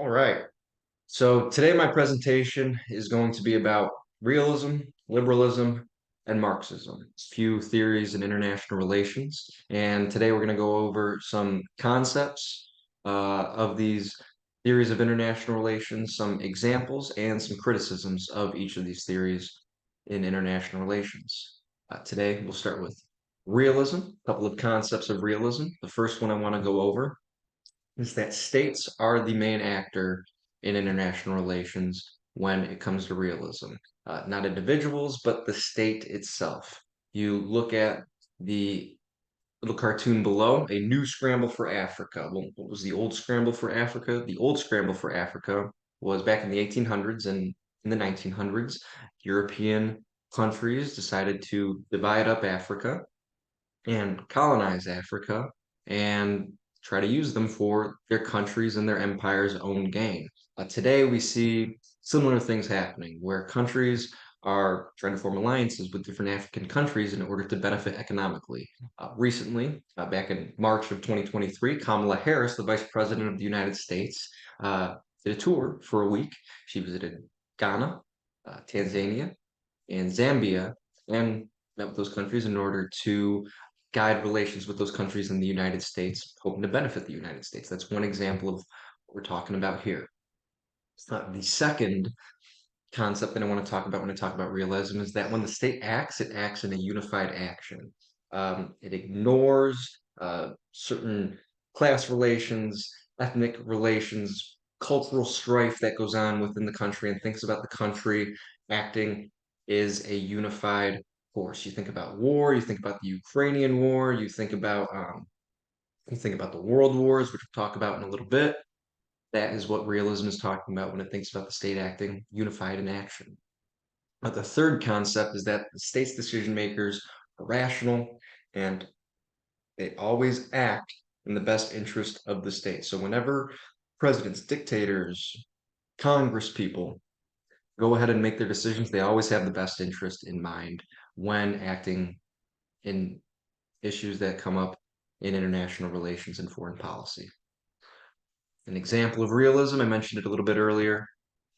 All right. So today my presentation is going to be about realism, liberalism, and Marxism. It's a few theories in international relations. And today we're going to go over some concepts of these theories of international relations, some examples, and some criticisms of each of these theories in international relations. Today we'll start with realism, a couple of concepts of realism. The first one I want to go over is that states are the main actor in international relations when it comes to realism. Not individuals, but the state itself. You look at the little cartoon below, a new scramble for Africa. Well, what was the old scramble for Africa? The old scramble for Africa was back in the 1800s and in the 1900s. European countries decided to divide up Africa and colonize Africa and try to use them for their countries and their empire's own gain. Today, we see similar things happening where countries are trying to form alliances with different African countries in order to benefit economically. Recently, back in March of 2023, Kamala Harris, the Vice President of the United States, did a tour for a week. She visited Ghana, Tanzania, and Zambia, and met with those countries in order to guide relations with those countries in the United States, hoping to benefit the United States. That's one example of what we're talking about here. The second concept that I want to talk about when I talk about realism is that when the state acts, it acts in a unified action. It ignores certain class relations, ethnic relations, cultural strife that goes on within the country, and thinks about the country acting is a unified force. You think about war, you think about the Ukrainian war, you think about the world wars, which we'll talk about in a little bit. That is what realism is talking about when it thinks about the state acting unified in action. But the third concept is that the state's decision makers are rational and they always act in the best interest of the state. So whenever presidents, dictators, Congress people go ahead and make their decisions, they always have the best interest in mind when acting in issues that come up in international relations and foreign policy. An example of realism, I mentioned it a little bit earlier,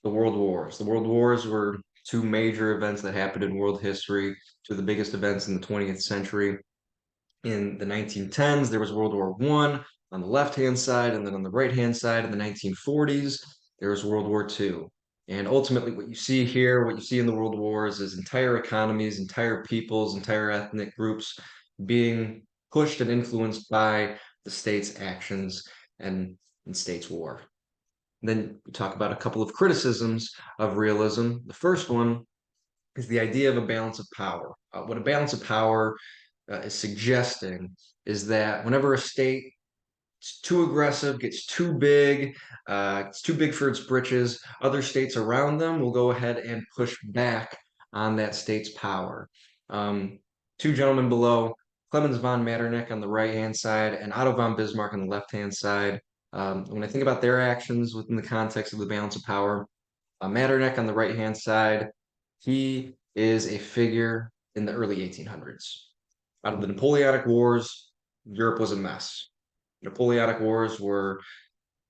the World Wars. The World Wars were two major events that happened in world history, two of the biggest events in the 20th century. In the 1910s, there was World War I on the left-hand side, and then on the right-hand side in the 1940s, there was World War II. And ultimately, what you see here, what you see in the world wars is entire economies, entire peoples, entire ethnic groups being pushed and influenced by the state's actions and states' war. And then we talk about a couple of criticisms of realism. The first one is the idea of a balance of power. What a balance of power is suggesting is that whenever a state is too aggressive, gets too big for its britches, other states around them will go ahead and push back on that state's power. Two gentlemen below, Clemens von Metternich on the right-hand side and Otto von Bismarck on the left-hand side. When I think about their actions within the context of the balance of power, Metternich on the right-hand side, he is a figure in the early 1800s. Out of the Napoleonic Wars, Europe was a mess. Napoleonic Wars were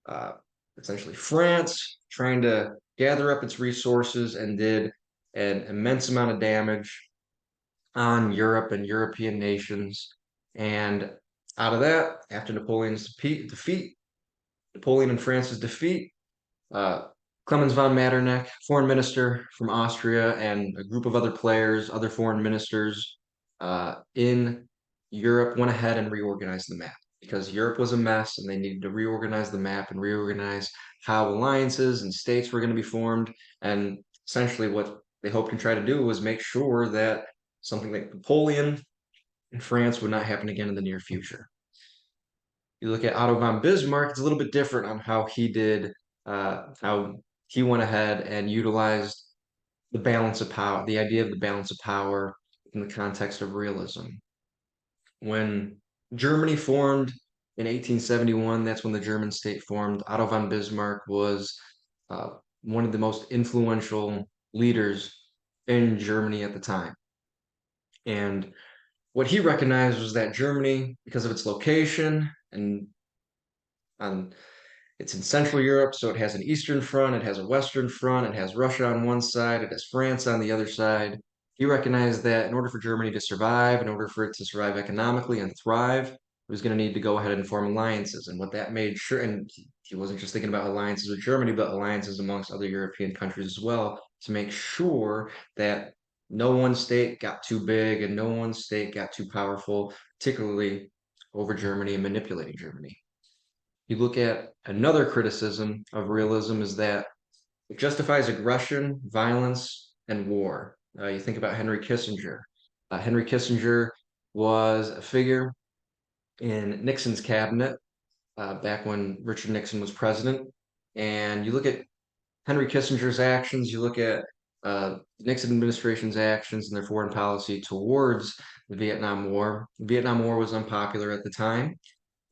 uh, essentially France trying to gather up its resources and did an immense amount of damage on Europe and European nations. And out of that, after Napoleon and France's defeat, uh, Clemens von Metternich, foreign minister from Austria, and a group of other players, other foreign ministers in Europe went ahead and reorganized the map because Europe was a mess and they needed to reorganize the map and reorganize how alliances and states were going to be formed. And essentially, what they hoped to try to do was make sure that something like Napoleon in France would not happen again in the near future. You look at Otto von Bismarck, it's a little bit different on how he went ahead and utilized the balance of power, the idea of the balance of power in the context of realism. When Germany formed in 1871, that's when the German state formed. Otto von Bismarck was one of the most influential leaders in Germany at the time. And what he recognized was that Germany, because of its location and on It's in Central Europe, so it has an Eastern front, it has a Western front, it has Russia on one side, it has France on the other side. He recognized that in order for Germany to survive, in order for it to survive economically and thrive, it was going to need to go ahead and form alliances. And what that made sure, and he wasn't just thinking about alliances with Germany, but alliances amongst other European countries as well, to make sure that no one state got too big and no one state got too powerful, particularly over Germany and manipulating Germany. You look at another criticism of realism is that it justifies aggression, violence, and war. You think about Henry Kissinger. Henry Kissinger was a figure in Nixon's cabinet back when Richard Nixon was president. And you look at Henry Kissinger's actions, you look at the Nixon administration's actions and their foreign policy towards the Vietnam War. The Vietnam War was unpopular at the time,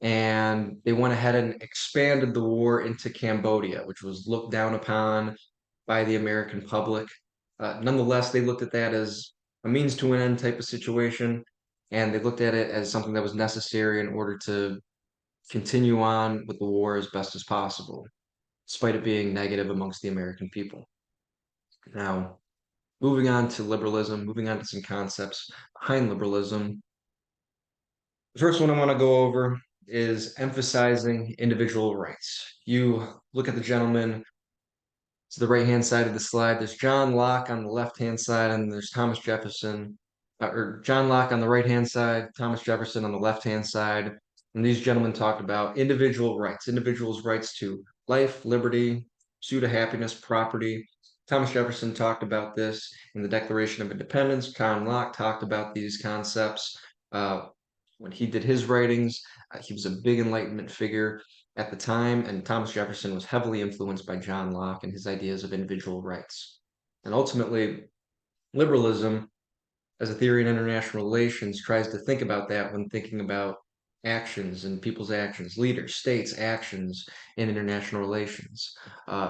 and they went ahead and expanded the war into Cambodia, which was looked down upon by the American public. Nonetheless, they looked at that as a means to an end type of situation, and they looked at it as something that was necessary in order to continue on with the war as best as possible, despite it being negative amongst the American people. Now, moving on to liberalism, moving on to some concepts behind liberalism. The first one I want to go over is emphasizing individual rights. You look at the gentleman to the right-hand side of the slide. There's John Locke on the left-hand side, and there's Thomas Jefferson, or John Locke on the right-hand side, Thomas Jefferson on the left-hand side. And these gentlemen talked about individual rights, individuals' rights to life, liberty, pursuit of happiness, property. Thomas Jefferson talked about this in the Declaration of Independence. John Locke talked about these concepts when he did his writings. He was a big Enlightenment figure at the time, and Thomas Jefferson was heavily influenced by John Locke and his ideas of individual rights. And ultimately, liberalism, as a theory in international relations, tries to think about that when thinking about actions and people's actions, leaders, states' actions in international relations.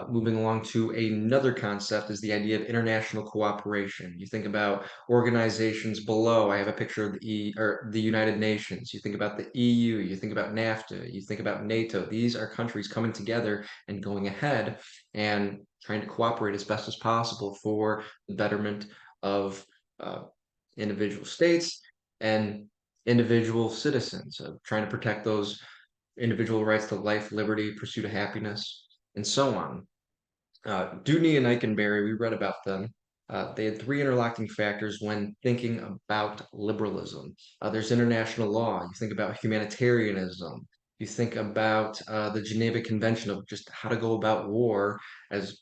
Moving along to another concept is the idea of international cooperation. You think about organizations below. I have a picture of the United Nations. You think about the EU. You think about NAFTA. You think about NATO. These are countries coming together and going ahead and trying to cooperate as best as possible for the betterment of individual states and individual citizens, trying to protect those individual rights to life, liberty, pursuit of happiness, and so on. Dewey and Eikenberry, we read about them. They had three interlocking factors when thinking about liberalism. There's international law. You think about humanitarianism. You think about the Geneva Convention of just how to go about war, as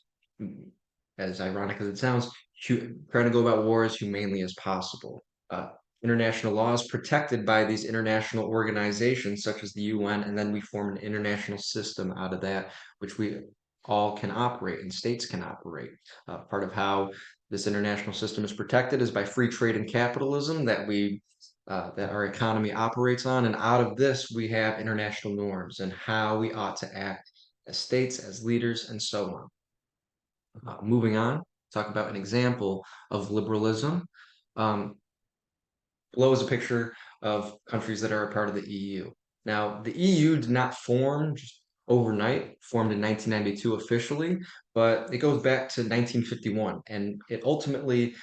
as ironic as it sounds, trying to go about war as humanely as possible. Uh, International law is protected by these international organizations such as the UN, and then we form an international system out of that, which we all can operate and states can operate. Part of how this international system is protected is by free trade and capitalism that our economy operates on, and out of this we have international norms and how we ought to act as states, as leaders, and so on. Moving on, talk about an example of liberalism. Um, Below is a picture of countries that are a part of the EU. Now, the EU did not form just overnight, formed in 1992 officially, but it goes back to 1951, and it ultimately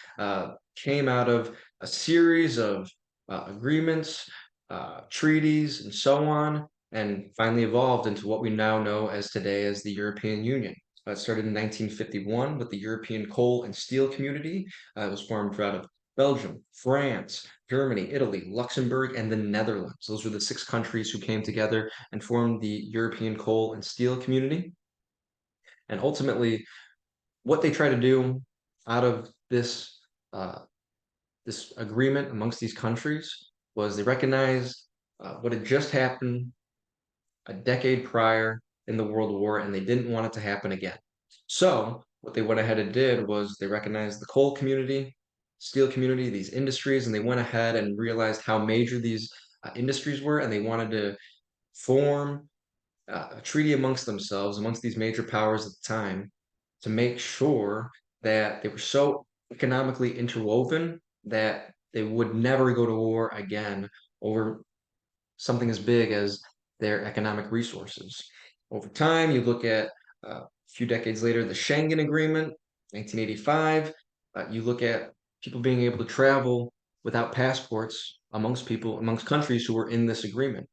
came out of a series of agreements, treaties, and so on, and finally evolved into what we now know as today as the European Union. It started in 1951 with the European Coal and Steel Community. It was formed out of Belgium, France, Germany, Italy, Luxembourg, and the Netherlands. Those were the 6 countries who came together and formed the European Coal and Steel Community. And ultimately, what they try to do out of uh, this agreement amongst these countries was they recognized what had just happened a decade prior in the World War, and they didn't want it to happen again. So what they went ahead and did was they recognized the coal community, steel community, these industries, and they went ahead and realized how major these industries were, and they wanted to form a treaty amongst themselves, amongst these major powers at the time, to make sure that they were so economically interwoven that they would never go to war again over something as big as their economic resources. Over time, you look at a few decades later, the Schengen Agreement, 1985. You look at people being able to travel without passports amongst countries who were in this agreement.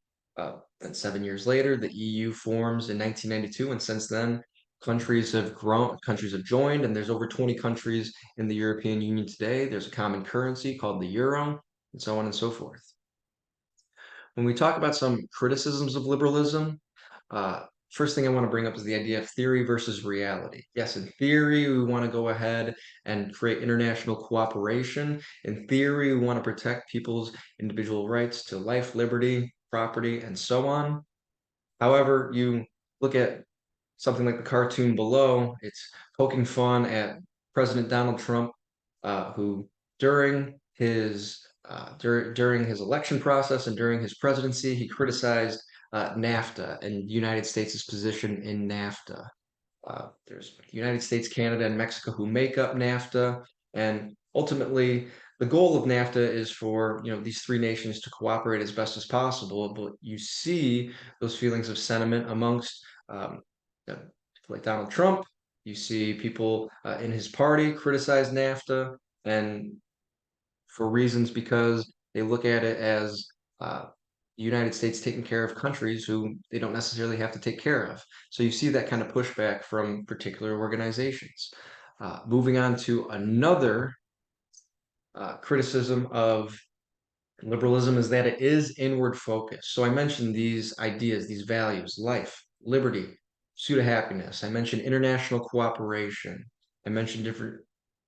Then 7 years later, the EU forms in 1992, and since then, countries have grown, countries have joined, and there's over 20 countries in the European Union today. There's a common currency called the euro, and so on and so forth. When we talk about some criticisms of liberalism, uh, first thing I want to bring up is the idea of theory versus reality. Yes, in theory, we want to go ahead and create international cooperation. In theory, we want to protect people's individual rights to life, liberty, property, and so on. However, you look at something like the cartoon below, it's poking fun at President Donald Trump, who during during his election process and during his presidency, he criticized NAFTA and the United States' position in NAFTA. There's the United States, Canada, and Mexico who make up NAFTA, and ultimately the goal of NAFTA is for these three nations to cooperate as best as possible. But you see those feelings of sentiment amongst people like Donald Trump. You see people in his party criticize NAFTA, and for reasons because they look at it as the United States taking care of countries who they don't necessarily have to take care of. So you see that kind of pushback from particular organizations. Moving on to another criticism of liberalism is that it is inward focused. So I mentioned these ideas, these values, life, liberty, pursuit of happiness. I mentioned international cooperation. I mentioned different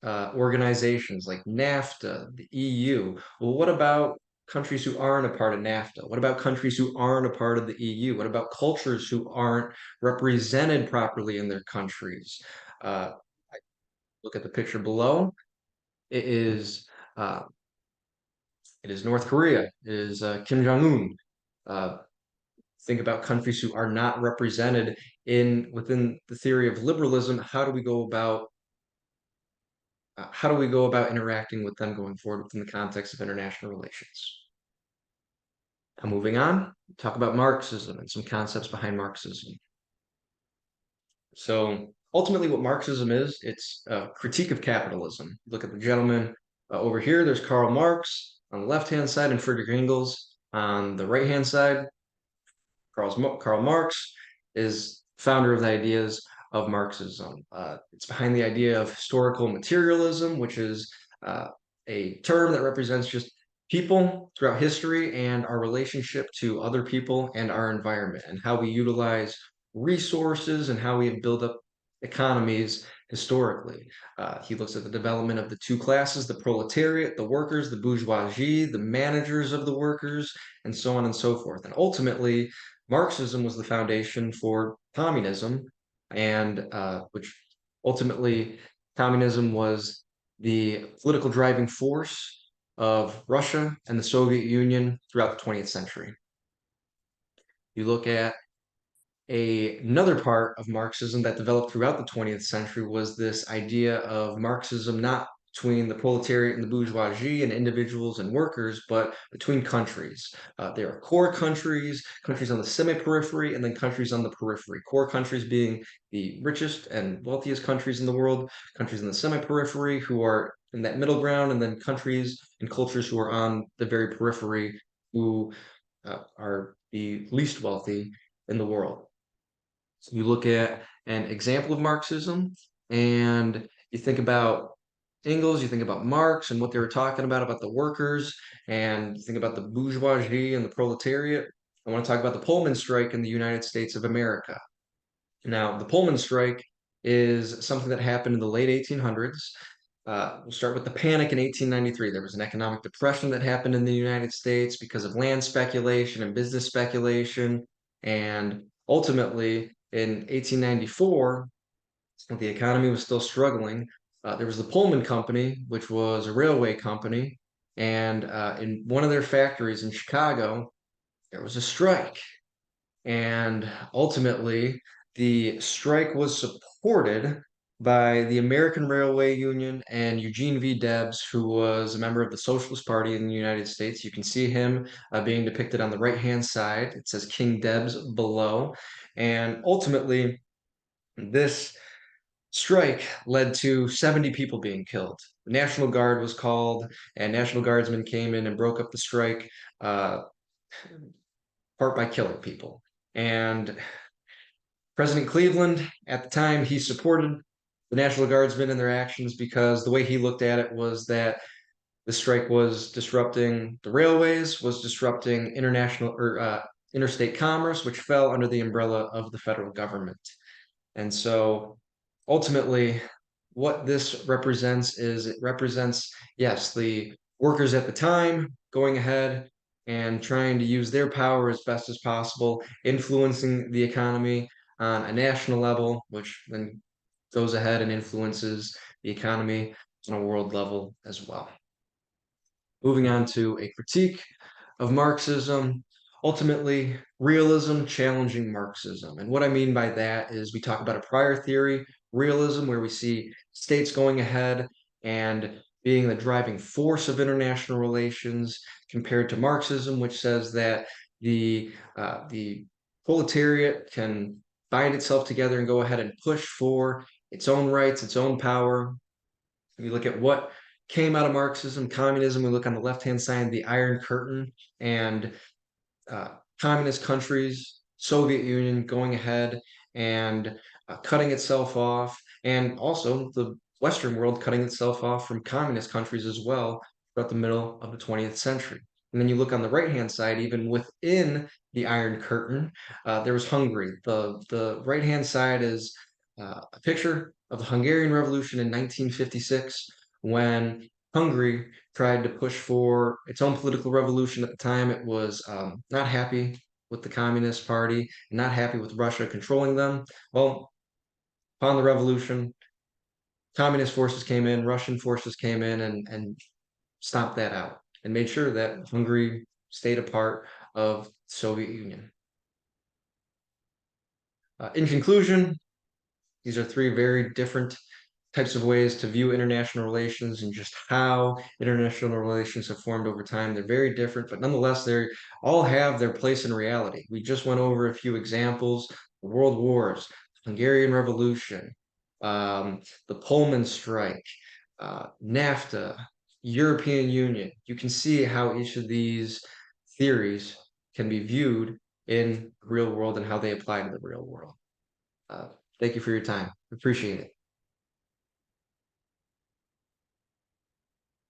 organizations like NAFTA, the EU. Well, what about countries who aren't a part of NAFTA? What about countries who aren't a part of the EU? What about cultures who aren't represented properly in their countries? Uh, Look at the picture below. It is uh, it is North Korea. It is Kim Jong-un. Uh, think about countries who are not represented in within the theory of liberalism. How do we go about interacting with them going forward within the context of international relations? Now, moving on, talk about Marxism and some concepts behind Marxism. So ultimately, what Marxism is, it's a critique of capitalism. Look at the gentleman over here. There's Karl Marx on the left-hand side and Friedrich Engels on the right-hand side. Karl Marx is founder of the ideas of Marxism. It's behind the idea of historical materialism, which is uh, a term that represents just people throughout history and our relationship to other people and our environment and how we utilize resources and how we have built up economies historically. He looks at the development of the two classes, the proletariat, the workers, the bourgeoisie, the managers of the workers, and so on and so forth. And ultimately, Marxism was the foundation for communism, and which ultimately communism was the political driving force of Russia and the Soviet Union throughout the 20th century. You look at another part of Marxism that developed throughout the 20th century was this idea of Marxism not between the proletariat and the bourgeoisie and individuals and workers, but between countries. There are core countries, countries on the semi-periphery, and then countries on the periphery. Core countries being the richest and wealthiest countries in the world, countries in the semi-periphery who are in that middle ground, and then countries and cultures who are on the very periphery who are the least wealthy in the world. So you look at an example of Marxism and you think about Engels, you think about Marx and what they were talking about the workers, and you think about the bourgeoisie and the proletariat. I want to talk about the Pullman strike in the United States of America. Now, the Pullman strike is something that happened in the late 1800s. We'll start with the panic in 1893. There was an economic depression that happened in the United States because of land speculation and business speculation. And ultimately, in 1894, the economy was still struggling. There was the Pullman Company, which was a railway company. And in one of their factories in Chicago, there was a strike. And ultimately, the strike was supported by the American Railway Union and Eugene V. Debs, who was a member of the Socialist Party in the United States. You can see him being depicted on the right-hand side. It says King Debs below. And ultimately, this strike led to 70 people being killed. The National Guard was called, and National Guardsmen came in and broke up the strike, part by killing people. And President Cleveland, at the time, he supported the National Guardsmen in their actions because the way he looked at it was that the strike was disrupting the railways, was disrupting international or interstate commerce, which fell under the umbrella of the federal government. And so ultimately, what this represents is it represents, yes, the workers at the time going ahead and trying to use their power as best as possible, influencing the economy on a national level, which then goes ahead and influences the economy on a world level as well. Moving on to a critique of Marxism, ultimately realism challenging Marxism. And what I mean by that is we talk about a prior theory, realism, where we see states going ahead and being the driving force of international relations, compared to Marxism, which says that the proletariat can bind itself together and go ahead and push for its own rights, its own power. We look at what came out of Marxism, communism. We look on the left-hand side, the Iron Curtain, and communist countries, Soviet Union going ahead and cutting itself off, and also the Western world cutting itself off from communist countries as well throughout the middle of the 20th century. And then you look on the right-hand side, even within the Iron Curtain, there was Hungary. The right-hand side is a picture of the Hungarian Revolution in 1956, when Hungary tried to push for its own political revolution. At the time, it was not happy with the Communist Party, not happy with Russia controlling them. Well, upon the revolution, communist forces came in, Russian forces came in and stomped that out and made sure that Hungary stayed a part of the Soviet Union. In conclusion, these are three very different types of ways to view international relations and just how international relations have formed over time. They're very different, but nonetheless, they all have their place in reality. We just went over a few examples: the World Wars, Hungarian Revolution, the Pullman strike, NAFTA, European Union. You can see how each of these theories can be viewed in the real world and how they apply to the real world. Uh, Thank you for your time. Appreciate it.